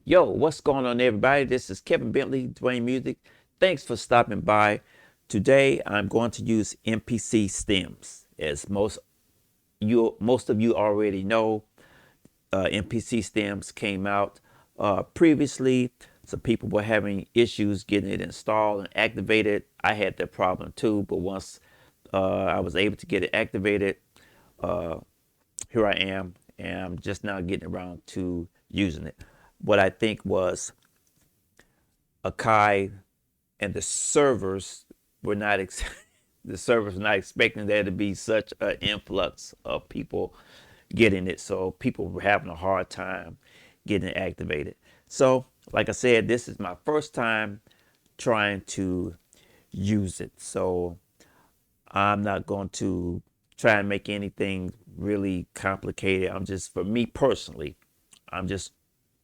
Yo, what's going on, everybody? This is Kevin Bentley, Dwayne Music. Thanks for stopping by. Today, I'm going to use MPC stems. As most of you already know, MPC stems came out previously. Some people were having issues getting it installed and activated. I had that problem too, but once I was able to get it activated, here I am, and I'm just now getting around to using it. What I think was Akai and the servers were not the servers were not expecting there to be such an influx of people getting it, so people were having a hard time getting it activated. So, like I said, this is my first time trying to use it, so I'm not going to try and make anything really complicated. For me personally, I'm just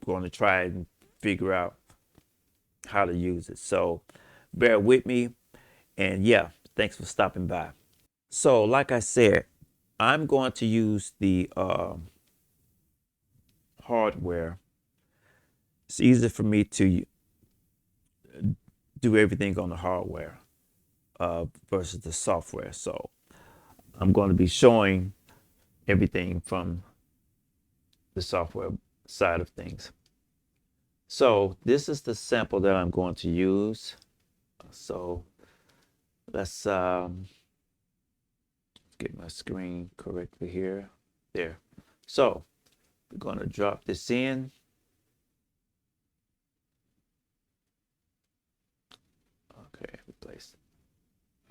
going to try and figure out how to use it. So bear with me. And yeah, thanks for stopping by. So, like I said, I'm going to use the hardware. It's easier for me to do everything on the hardware versus the software. So I'm going to be showing everything from the software side of things. So this is the sample that I'm going to use. So let's get my screen correctly here. There. So we're going to drop this in. Okay, replace.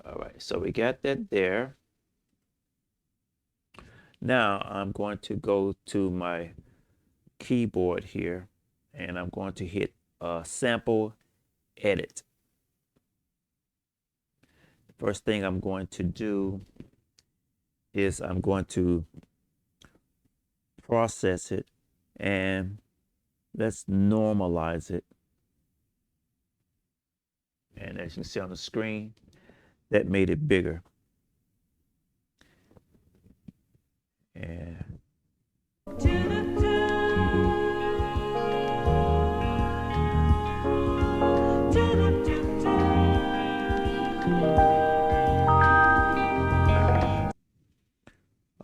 All right, so we got that there. Now I'm going to go to my keyboard here, and I'm going to hit sample edit. The first thing I'm going to do is I'm going to process it, and let's normalize it. And as you can see on the screen, that made it bigger. And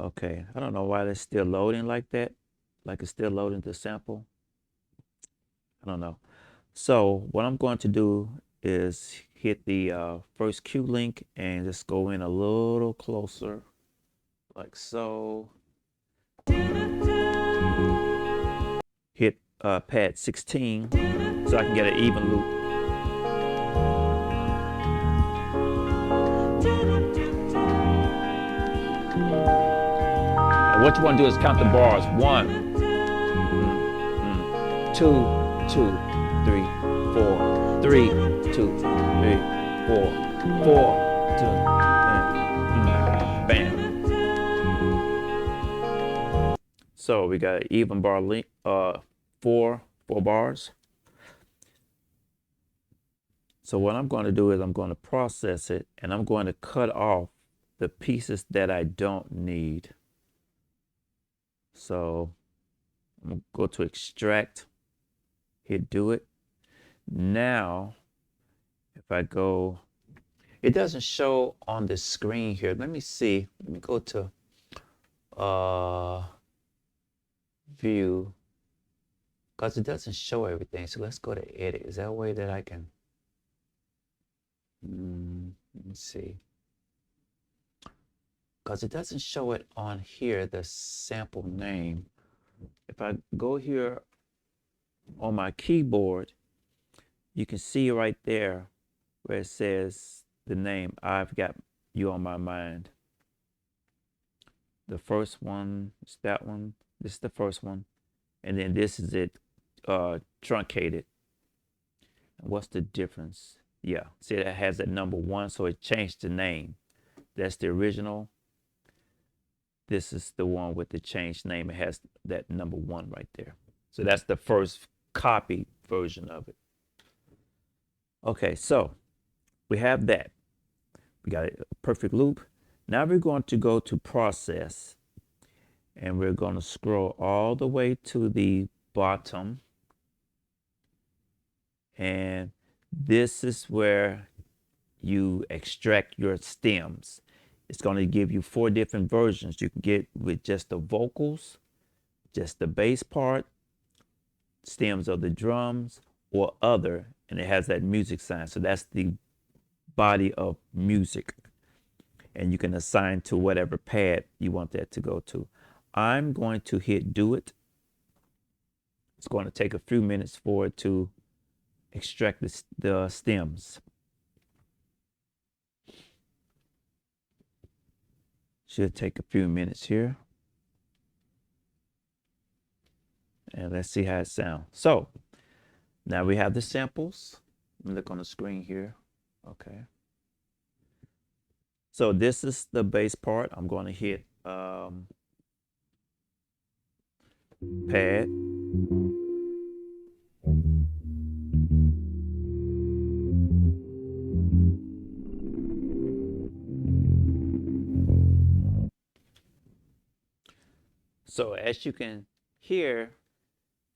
okay, I don't know why that's still loading like that, like it's still loading the sample. I don't know. So what I'm going to do is hit the first Q link and just go in a little closer, like so. Hit pad 16 so I can get an even loop. And what you want to do is count the bars. 1, 2, 2, 3, 4, 3, 2, 3, 4, 4, 2, bam. So we got an even bar length, four bars. So what I'm going to do is I'm going to process it, and I'm going to cut off the pieces that I don't need. So I'm going to go to extract, hit do it. Now, if I go, it doesn't show on the screen here. Let me see. Let me go to view, because it doesn't show everything. So let's go to edit. Is there a way that I can? Let me see. Because it doesn't show it on here, the sample name. If I go here on my keyboard, you can see right there where it says the name, I've Got You on My Mind. The first one is that one. This is the first one. And then this is it truncated. What's the difference? Yeah, see, it has that number 1, so it changed the name. That's the original. This is the one with the changed name. It has that number 1 right there. So that's the first copied version of it. Okay, so we have that. We got a perfect loop. Now we're going to go to process, and we're going to scroll all the way to the bottom. And this is where you extract your stems. It's going to give you 4 different versions. You can get with just the vocals, just the bass part, stems of the drums, or other, and it has that music sign. So that's the body of music. And you can assign to whatever pad you want that to go to. I'm going to hit do it. It's going to take a few minutes for it to extract the stems. Should take a few minutes here. And let's see how it sounds. So now we have the samples. Look on the screen here. Okay. So this is the bass part. I'm going to hit pad. So as you can hear,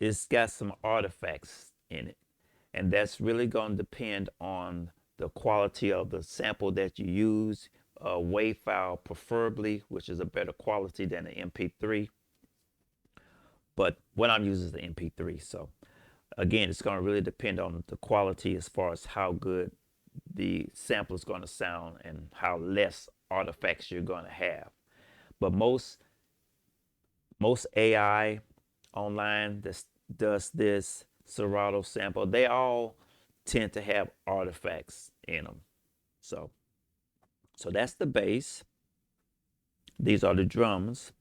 it's got some artifacts in it. And that's really going to depend on the quality of the sample that you use. A WAV file preferably, which is a better quality than an MP3. But what I'm using is the MP3. So again, it's going to really depend on the quality as far as how good the sample is going to sound and how less artifacts you're going to have. But most AI online that does this Serato sample, they all tend to have artifacts in them. So that's the bass. These are the drums.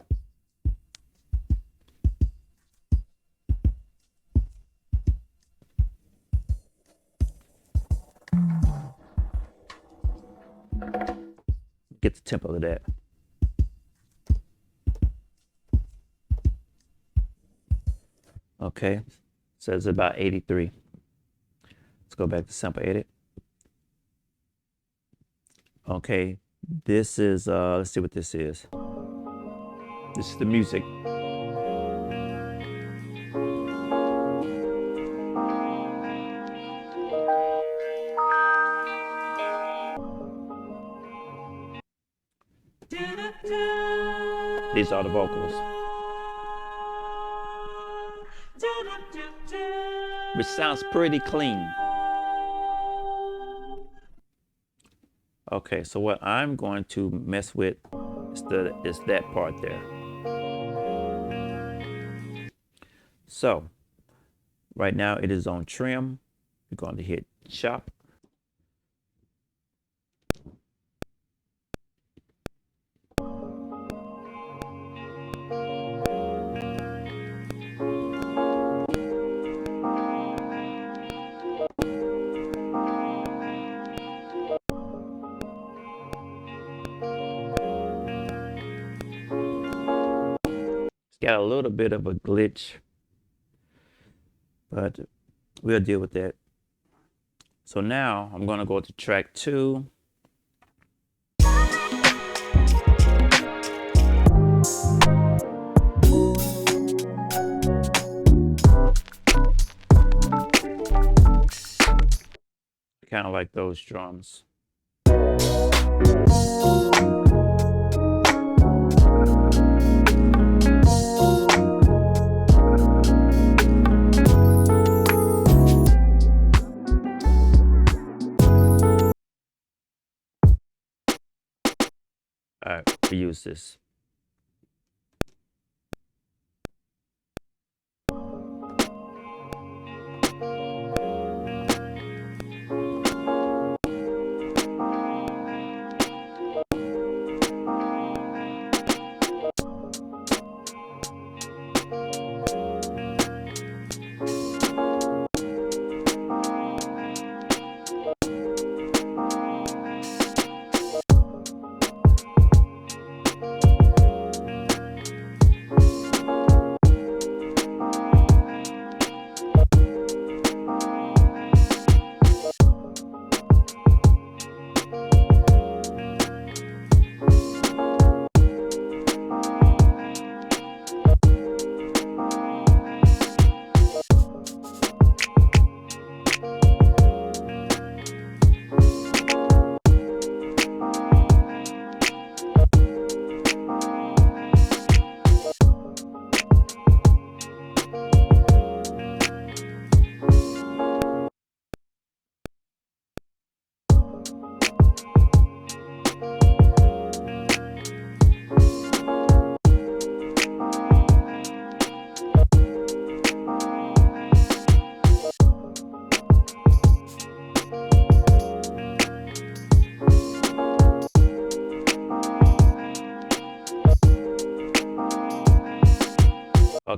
Get the tempo of that. Okay, says about 83. Let's go back to sample edit. Okay, this is, let's see what this is. This is the music. These are the vocals, which sounds pretty clean. Okay, so what I'm going to mess with is that part there. So right now it is on trim. We're going to hit chop. Got a little bit of a glitch, but we'll deal with that. So now I'm going to go to track 2. Kind of like those drums. All right, we use this.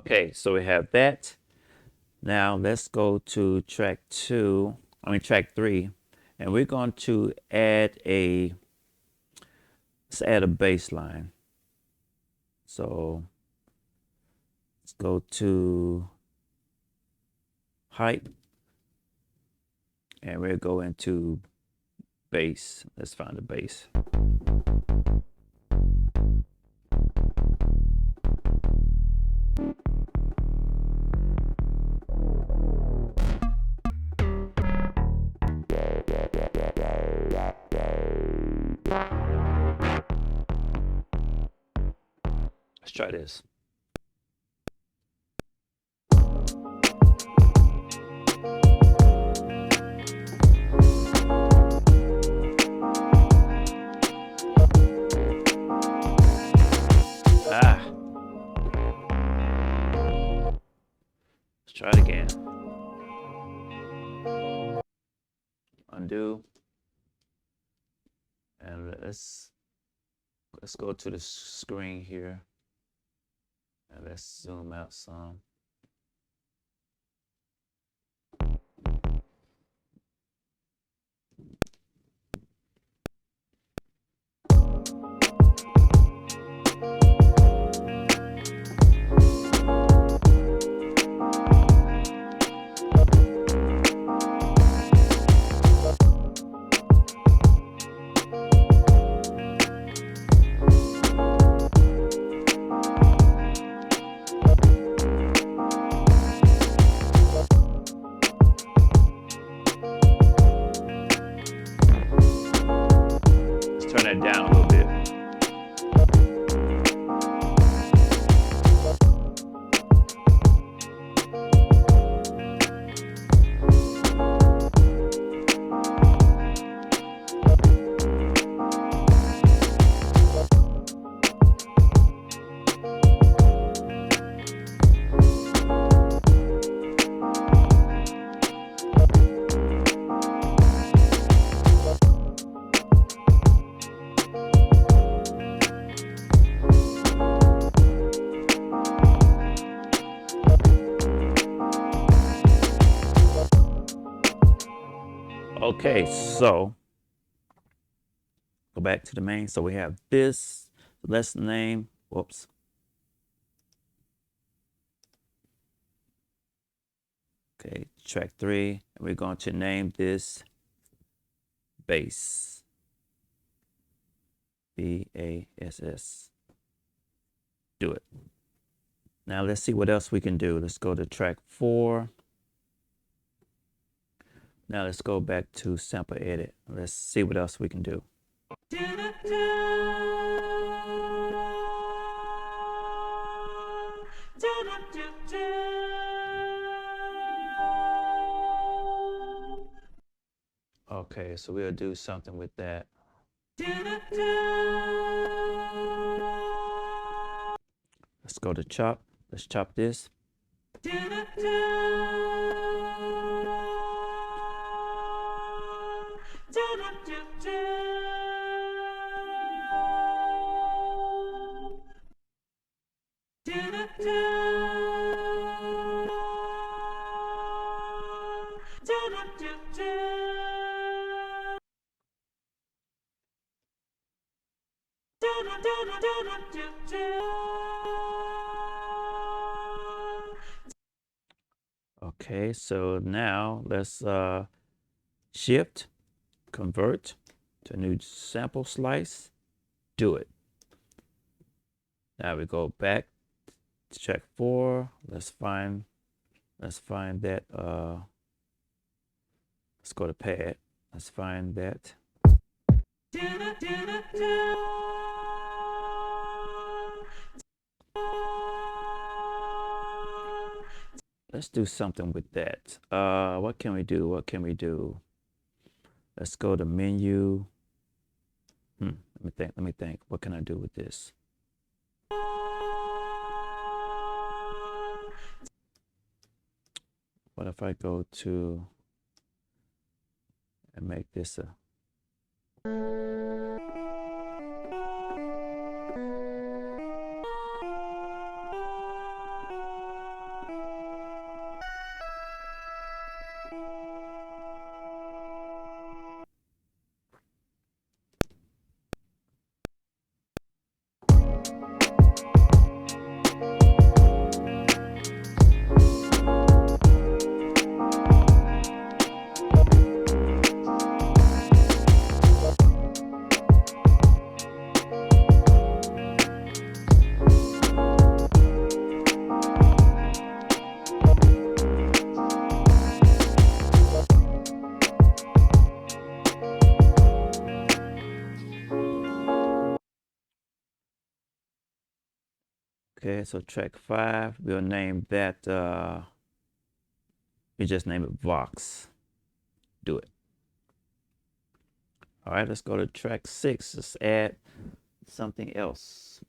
Okay, so we have that. Now let's go to track 3, and we're going to add let's add a bass line. So let's go to height, and we'll go into bass. Let's find the bass. Let's try this. Let's try it again. Undo. And let's go to the screen here. And let's zoom out some. Turn that down a little bit. Okay, so go back to the main. So we have this. Let's name, whoops. Okay, track 3. And we're going to name this bass. B-A-S-S. Do it. Now let's see what else we can do. Let's go to track 4. Now let's go back to sample edit. Let's see what else we can do. Okay, so we'll do something with that. Let's go to chop. Let's chop this. Okay, so now let's shift, convert to a new sample slice, do it. Now we go back to track 4. Let's find that let's go to pad. Let's find that. Let's do something with that. What can we do? What can we do? Let's go to menu. Let me think. What can I do with this? What if I go to and make this a Okay, so track 5, we'll name that, we just name it Vox. Do it. All right, let's go to track 6. Let's add something else.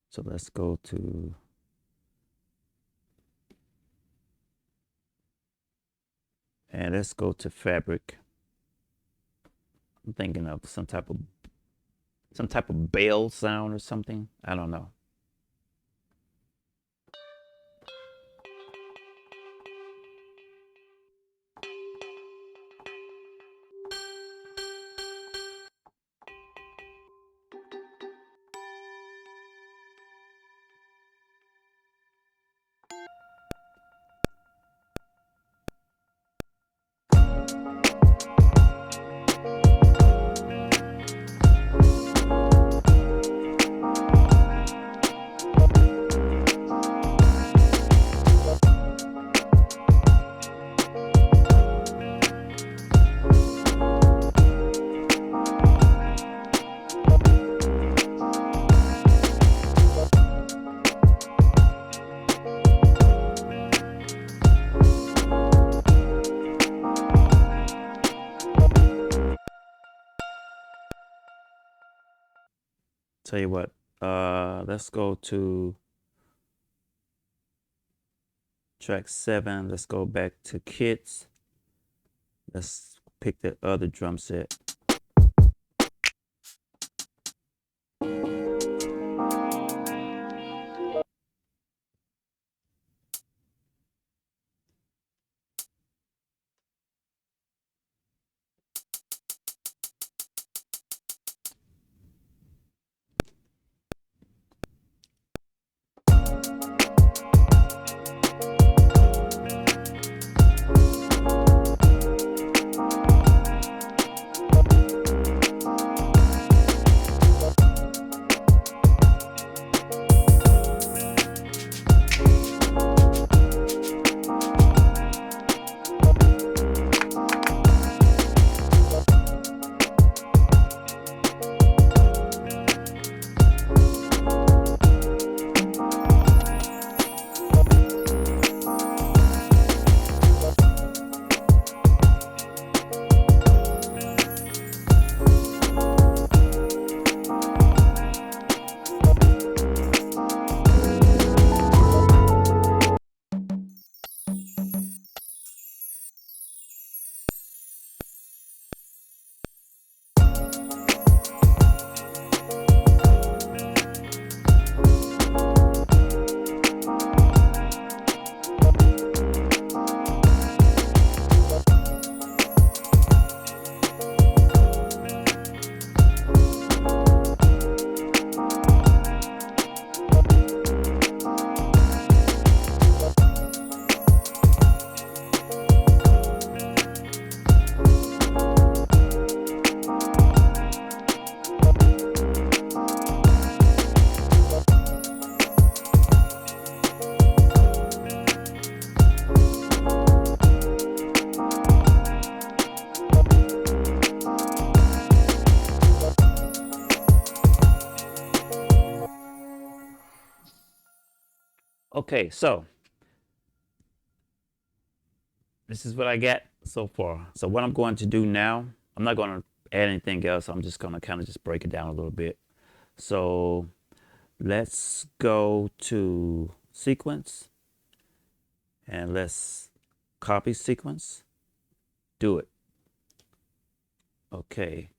So let's go to, and let's go to fabric. I'm thinking of some type of bell sound or something. I don't know. Tell you what, let's go to track 7. Let's go back to kits. Let's pick the other drum set. Okay, so this is what I got so far. So what I'm going to do now, I'm not going to add anything else. I'm just going to kind of just break it down a little bit. So let's go to sequence and let's copy sequence. Do it. Okay.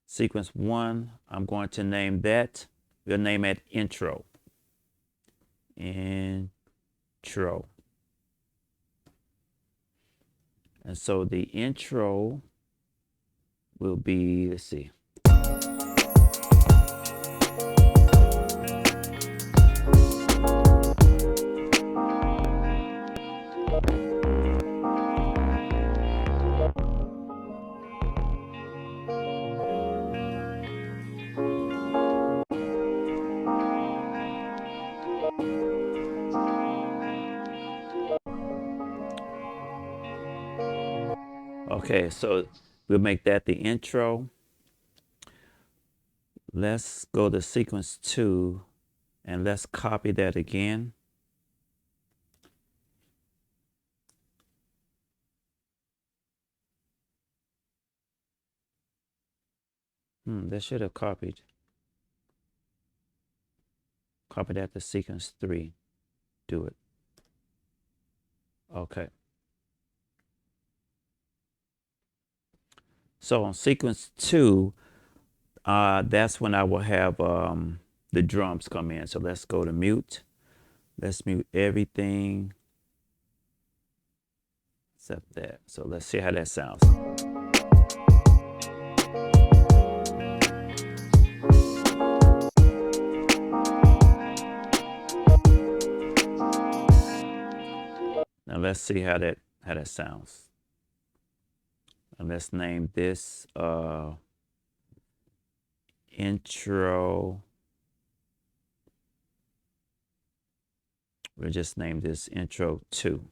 Sequence 1, I'm going to name that. We'll name it intro. Intro. And so the intro will be, let's see. Okay, so we'll make that the intro. Let's go to sequence 2 and let's copy that again. That should have copied. Copy that to sequence 3. Do it. Okay. So on sequence 2, that's when I will have the drums come in. So let's go to mute. Let's mute everything except that. So let's see how that sounds. Now let's see how that sounds. And let's name this intro. We'll just name this intro 2.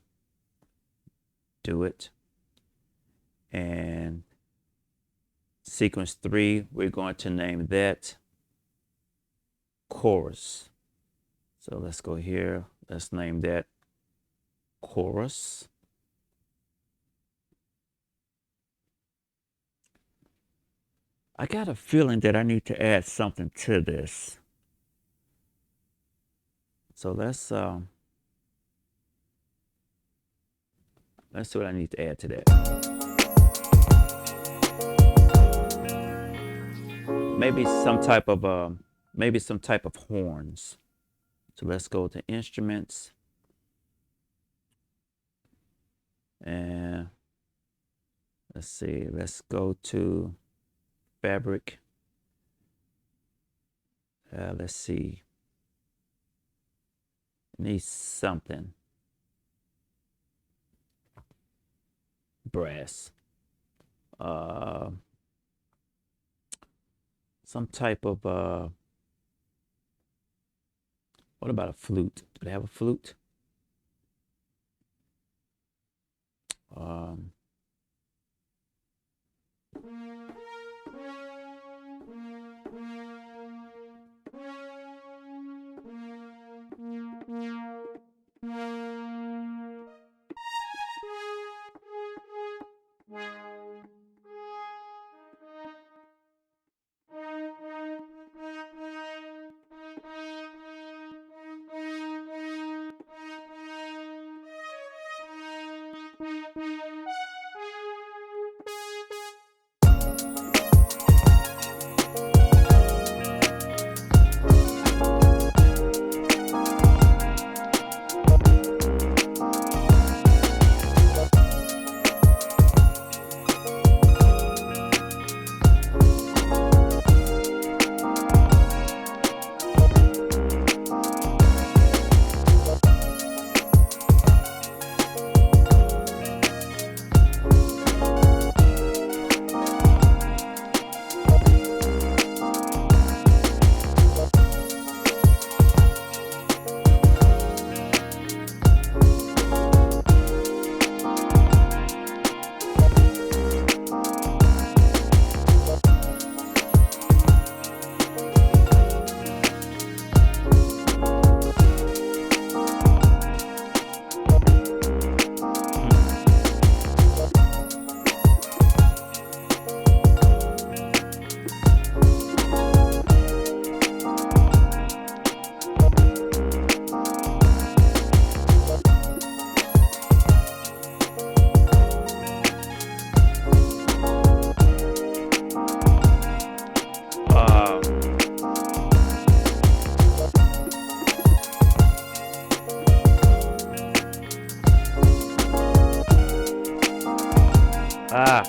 Do it. And sequence 3, we're going to name that chorus. So let's go here. Let's name that chorus. I got a feeling that I need to add something to this. So let's see what I need to add to that. Maybe some type of horns. So let's go to instruments. And let's see, let's go to fabric. Let's see. Needs something. Brass. Some type of what about a flute? Do they have a flute? Ah.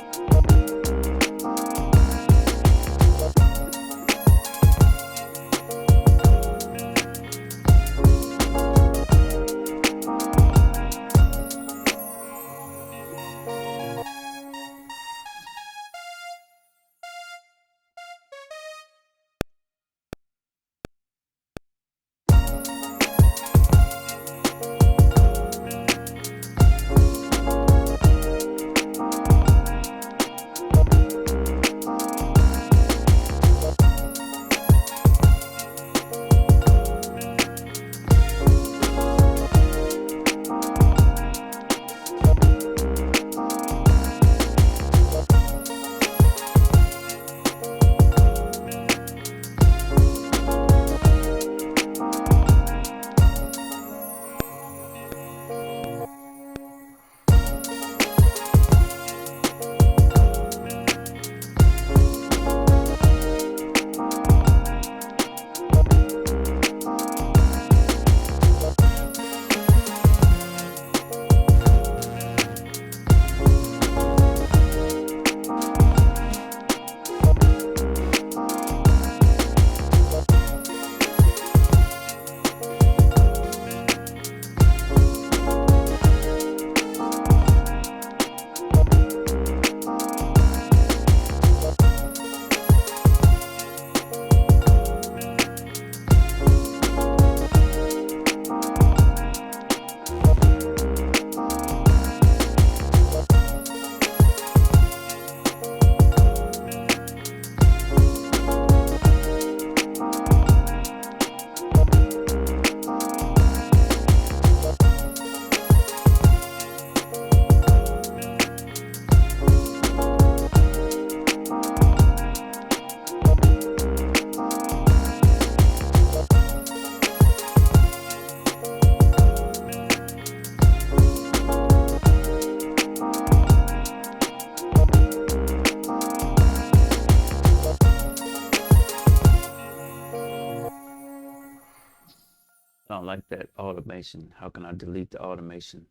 I don't like that automation. How can I delete the automation?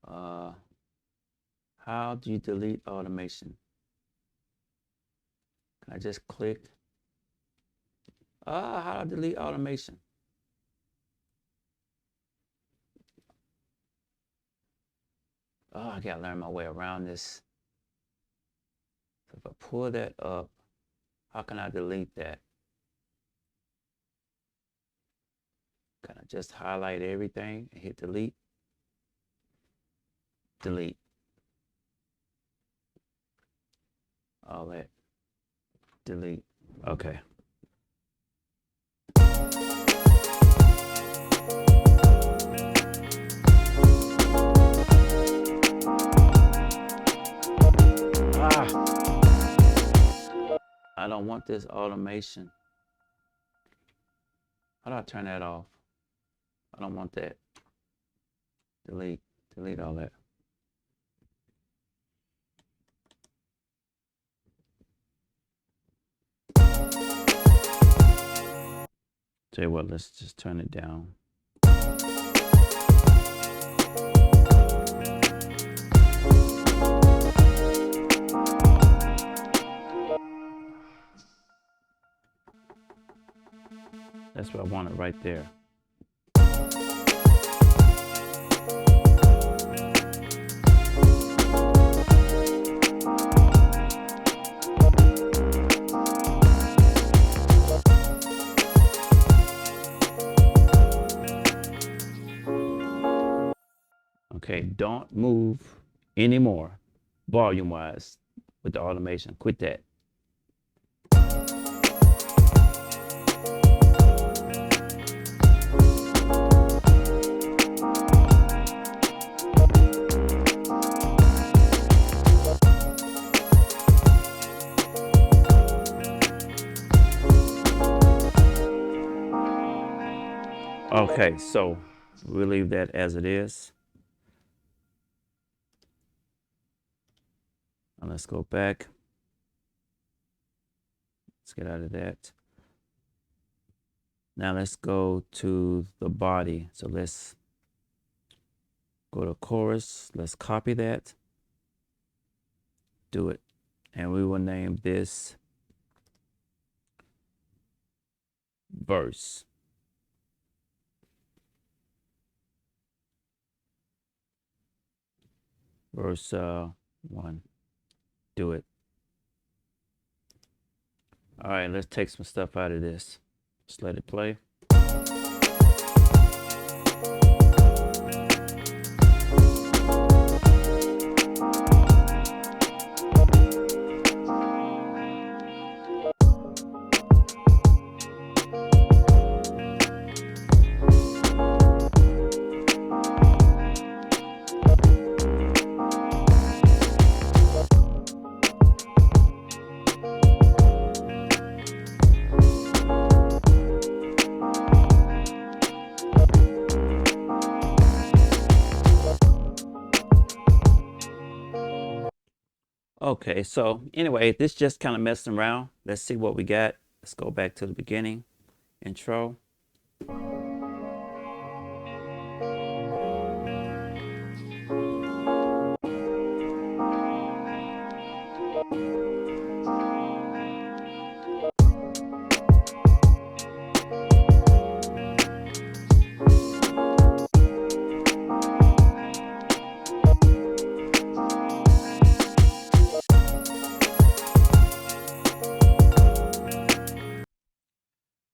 How do you delete automation? Can I just click? How do I delete automation? Oh, I gotta learn my way around this. So if I pull that up, how can I delete that? Can I just highlight everything and hit delete? Delete. All that. Delete. Okay. I don't want this automation. How do I turn that off? I don't want that. Delete. Delete all that. Tell you what, let's just turn it down. That's what I wanted right there. Okay, don't move anymore, volume-wise, with the automation. Quit that. Okay, so we'll leave that as it is. Now let's go back. Let's get out of that. Now let's go to the body. So let's go to chorus. Let's copy that. Do it. And we will name this verse. Verse 1. Do it. All right, let's take some stuff out of this. Just let it play. Okay, so anyway, this just kind of messing around. Let's see what we got. Let's go back to the beginning. Intro.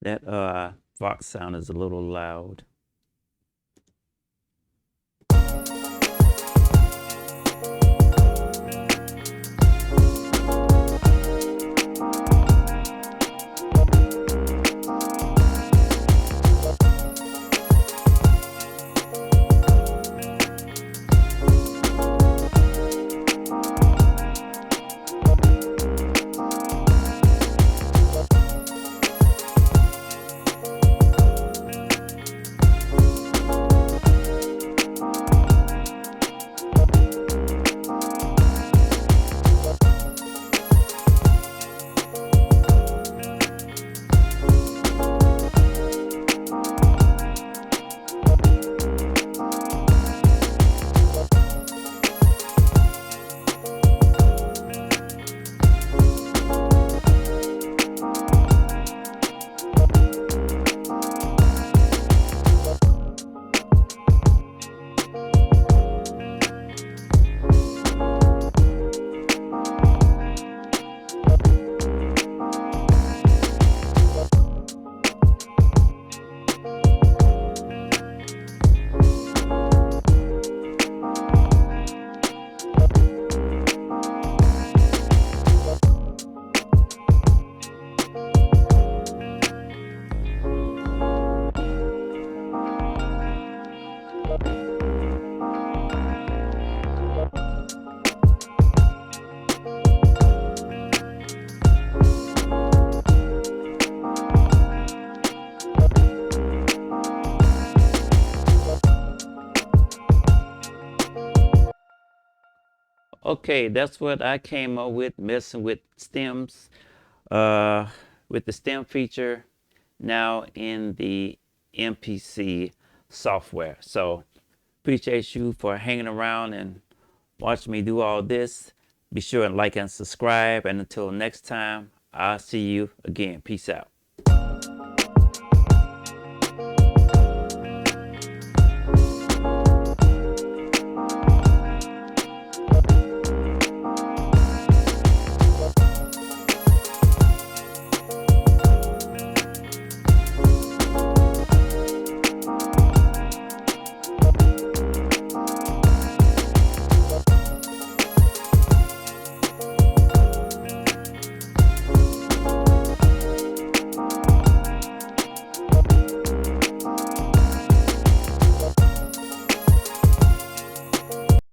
That Vox sound is a little loud. Okay, that's what I came up with, messing with stems, uh, with the stem feature now in the MPC software. So appreciate you for hanging around and watching me do all this. Be sure and like and subscribe. And until next time, I'll see you again. Peace out.